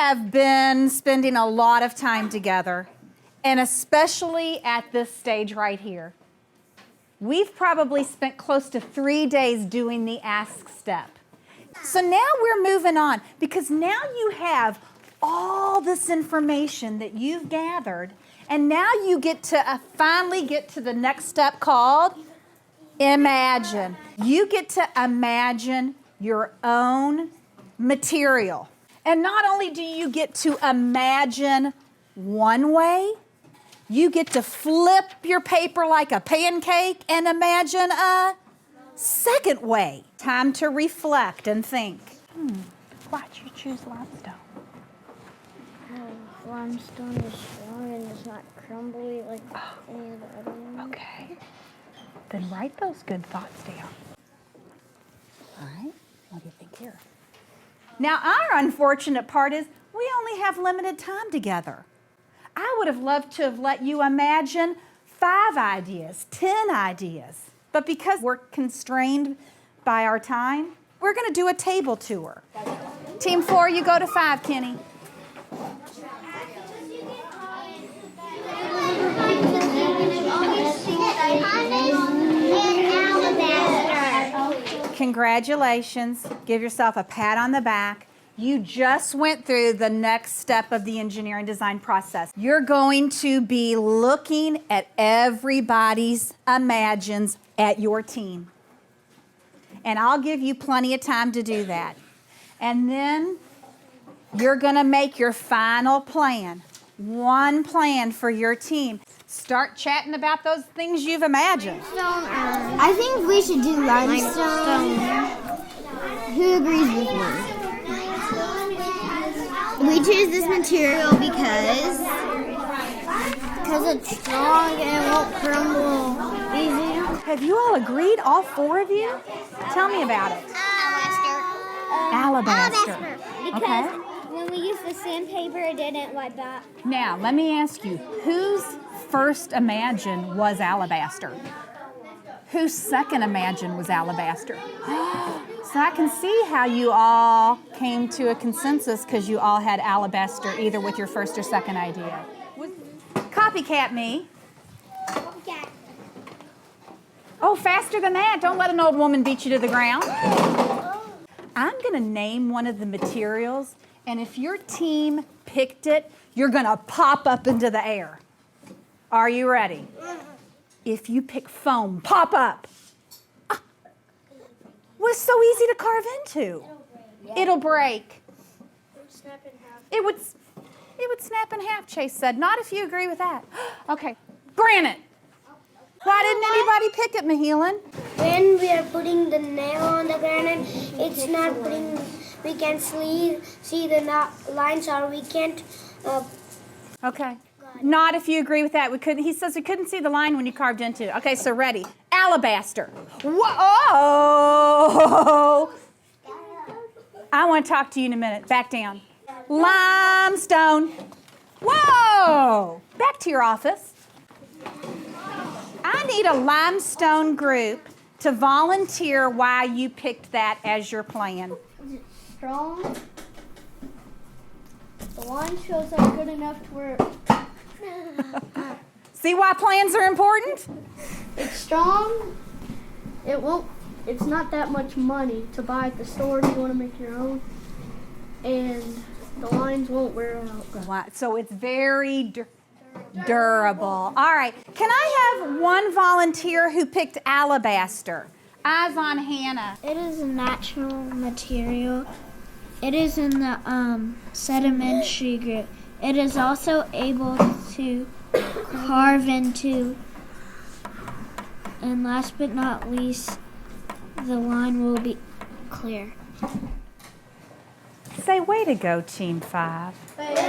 have been spending a lot of time together, and especially at this stage right here. We've probably spent close to 3 days doing the ask step. So now we're moving on, because now you have all this information that you've gathered, and now you get to finally get to the next step called imagine. You get to imagine your own material. And not only do you get to imagine one way, you get to flip your paper like a pancake and imagine a second way. Time to reflect and think. Why'd you choose limestone? Limestone is strong and it's not crumbly like any of the other ones. Okay. Then write those good thoughts down. All right. What do you think here? Now, our unfortunate part is we only have limited time together. I would have loved to have let you imagine 5 ideas, 10 ideas. But because we're constrained by our time, we're going to do a table tour. Team 4, you go to 5, Kenny. Congratulations. Give yourself a pat on the back. You just went through the next step of the engineering design process. You're going to be looking at everybody's imagines at your team. And I'll give you plenty of time to do that. And then you're going to make your final plan. One plan for your team. Start chatting about those things you've imagined. I think we should do limestone. Who agrees with me? We choose this material because it's strong and it won't crumble easy. Have you all agreed, all 4 of you? Tell me about it. Alabaster. Because when we used the sandpaper, it didn't like that. Now, let me ask you, whose first imagine was alabaster? Whose second imagine was alabaster? So I can see how you all came to a consensus because you all had alabaster either with your first or second idea. Copycat me. Copycat. Oh, faster than that. Don't let an old woman beat you to the ground. I'm going to name one of the materials, and if your team picked it, you're going to pop up into the air. Are you ready? If you pick foam, pop up. Was so easy to carve into. It'll break. It would snap in half, Chase said. Not if you agree with that. Okay, granite. Why didn't anybody pick it, Mahelan? When we are putting the nail on the granite, it's not putting, we can see the lines, or we can't. Okay. Not if you agree with that. He says we couldn't see the line when you carved into it. Okay, so ready. Alabaster. Whoa! I want to talk to you in a minute. Back down. Limestone. Whoa! Back to your office. I need a limestone group to volunteer why you picked that as your plan. Is it strong? The line shows up good enough to where. See why plans are important? It's strong. It's not that much money to buy at the store if you want to make your own. And the lines won't wear out. So it's very durable. All right. Can I have one volunteer who picked alabaster? Eyes on Hannah. It is a natural material. It is in the sedimentary group. It is also able to carve into, and last but not least, the line will be clear. Say, way to go, Team 5. Way to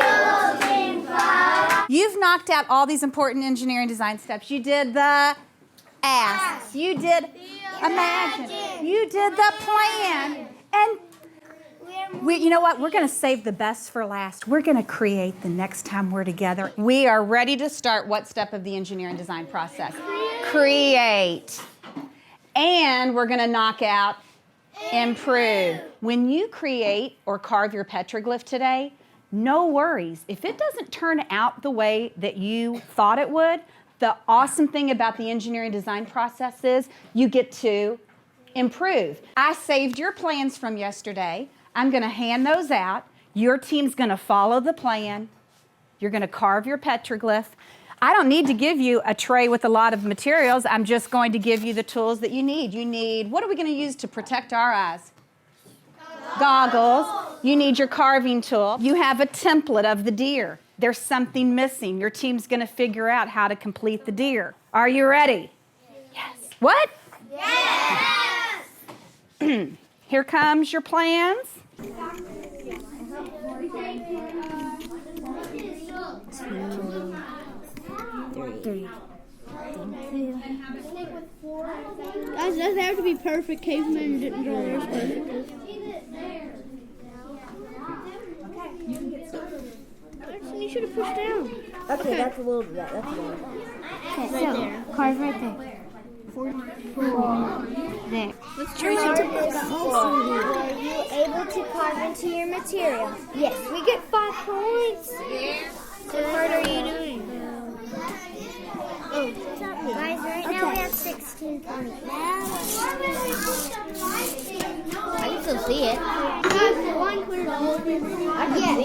go, Team 5. You've knocked out all these important engineering design steps. You did the ask. You did imagine. You did the plan. And you know what? We're going to save the best for last. We're going to create the next time we're together. We are ready to start what step of the engineering design process? Create. And we're going to knock out improve. When you create or carve your petroglyph today, no worries. If it doesn't turn out the way that you thought it would, the awesome thing about the engineering design process is you get to improve. I saved your plans from yesterday. I'm going to hand those out. Your team's going to follow the plan. You're going to carve your petroglyph. I don't need to give you a tray with a lot of materials. I'm just going to give you the tools that you need. You need, what are we going to use to protect our eyes? Goggles. You need your carving tool. You have a template of the deer. There's something missing. Your team's going to figure out how to complete the deer. Are you ready? Yes. What? Yes! Here comes your plans. Three. Guys, does it have to be perfect? Cavemen didn't draw theirs perfect. You should have pushed down. Okay, that's a little bit. That's a little bit. Okay, so carve right there. There. Let's trace it. Were you able to carve into your material? Yes, we get 5 points. What part are you doing? Guys, right now we have 16 points. I can still see it.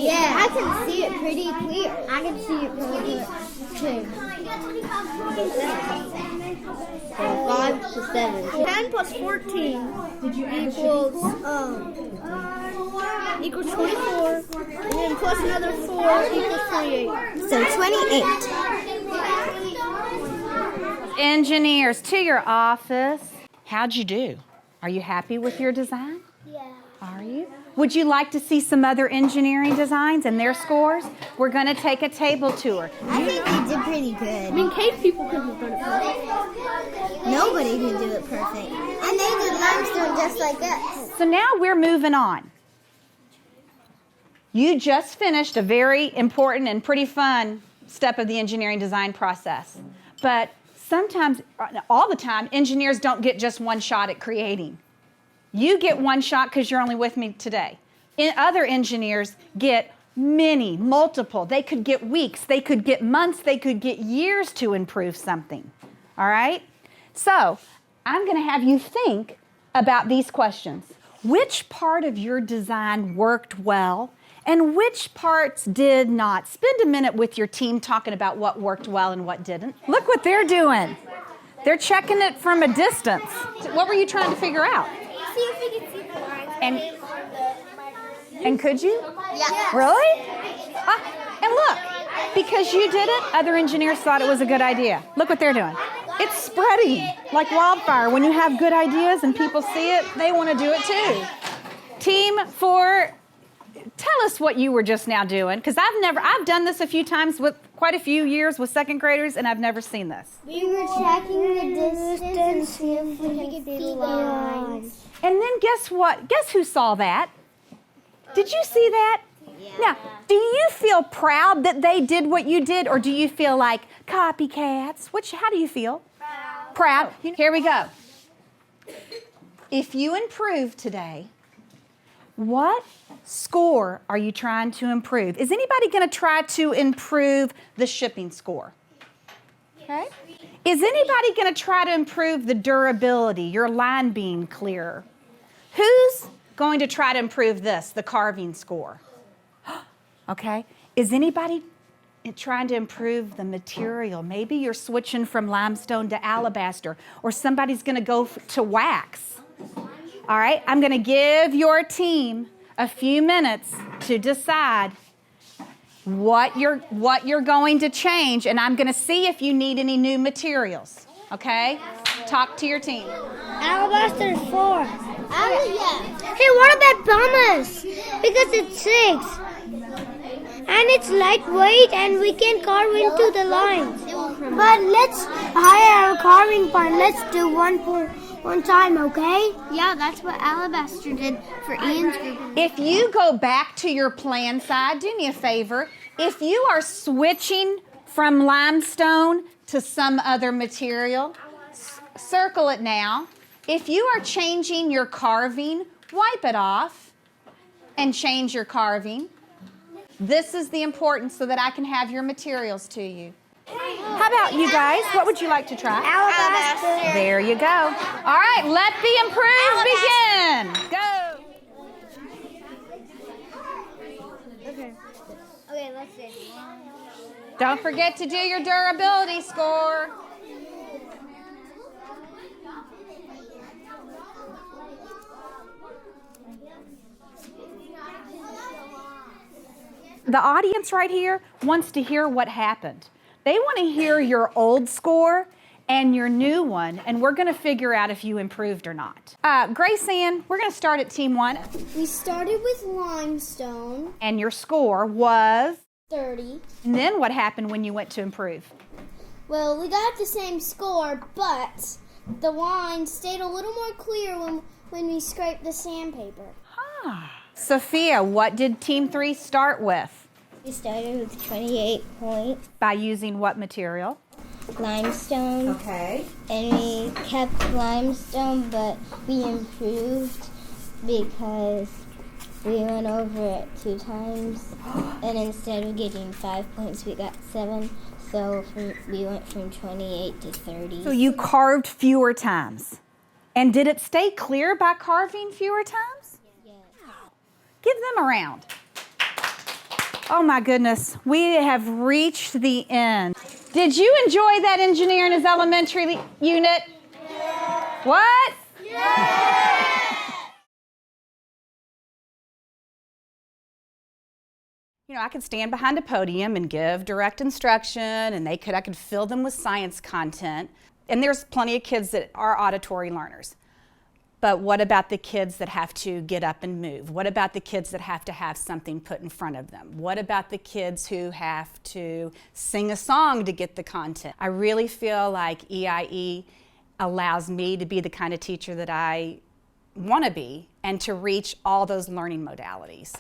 Yeah, I can see it pretty clear. I can see it pretty clear. 5 to 7. 10 plus 14 equals 24, and then plus another 4 equals 28. So 28. Engineers, to your office. How'd you do? Are you happy with your design? Yeah. Are you? Would you like to see some other engineering designs and their scores? We're going to take a table tour. I think we did pretty good. I mean, cave people couldn't have done it perfect. Nobody can do it perfect. And they did limestone just like us. So now we're moving on. You just finished a very important and pretty fun step of the engineering design process. But sometimes, all the time, engineers don't get just one shot at creating. You get one shot because you're only with me today. Other engineers get many, multiple. They could get weeks, they could get months, they could get years to improve something. All right? So I'm going to have you think about these questions. Which part of your design worked well and which parts did not? Spend a minute with your team talking about what worked well and what didn't. Look what they're doing. They're checking it from a distance. What were you trying to figure out? See if we can see the lines. And could you? Yeah. Really? And look, because you did it, other engineers thought it was a good idea. Look what they're doing. It's spreading like wildfire. When you have good ideas and people see it, they want to do it too. Team 4, tell us what you were just now doing, because I've done this a few times with quite a few years with second graders, and I've never seen this. We were checking the distance and see if we could see the lines. And then guess what? Guess who saw that? Did you see that? Yeah. Now, do you feel proud that they did what you did, or do you feel like copycats? How do you feel? Proud. Here we go. If you improve today, what score are you trying to improve? Is anybody going to try to improve the shipping score? Okay. Is anybody going to try to improve the durability, your line being clearer? Who's going to try to improve this, the carving score? Okay. Is anybody trying to improve the material? Maybe you're switching from limestone to alabaster, or somebody's going to go to wax. All right. I'm going to give your team a few minutes to decide what you're going to change, and I'm going to see if you need any new materials. Okay? Talk to your team. Alabaster 4. Yeah. Hey, what about pumice? Because it's 6. And it's lightweight and we can carve into the lines. But let's hire a carving part. Let's do one time, okay? Yeah, that's what Alabaster did for Ian's group. If you go back to your plan side, do me a favor. If you are switching from limestone to some other material, circle it now. If you are changing your carving, wipe it off and change your carving. This is the importance so that I can have your materials to you. How about you guys? What would you like to try? Alabaster. There you go. All right, let the improve begin. Go. Okay, let's see. Don't forget to do your durability score. The audience right here wants to hear what happened. They want to hear your old score and your new one, and we're going to figure out if you improved or not. Grace Ann, we're going to start at team 1. We started with limestone, And your score was, 30. and then what happened when you went to improve? Well, we got the same score, but the line stayed a little more clear when we scraped the sandpaper. Sophia, what did team 3 start with? We started with 28 points, By using what material? limestone, Okay. and we kept limestone, but we improved because we went over it 2 times, and instead of getting 5 points, we got 7. So we went from 28 to 30. So you carved fewer times. And did it stay clear by carving fewer times? Yes. Give them a round. Oh my goodness, we have reached the end. Did you enjoy that engineer in his elementary unit? Yeah. What? You know, I could stand behind a podium and give direct instruction, and I could fill them with science content. And there's plenty of kids that are auditory learners. But what about the kids that have to get up and move? What about the kids that have to have something put in front of them? What about the kids who have to sing a song to get the content? I really feel like EiE allows me to be the kind of teacher that I want to be and to reach all those learning modalities.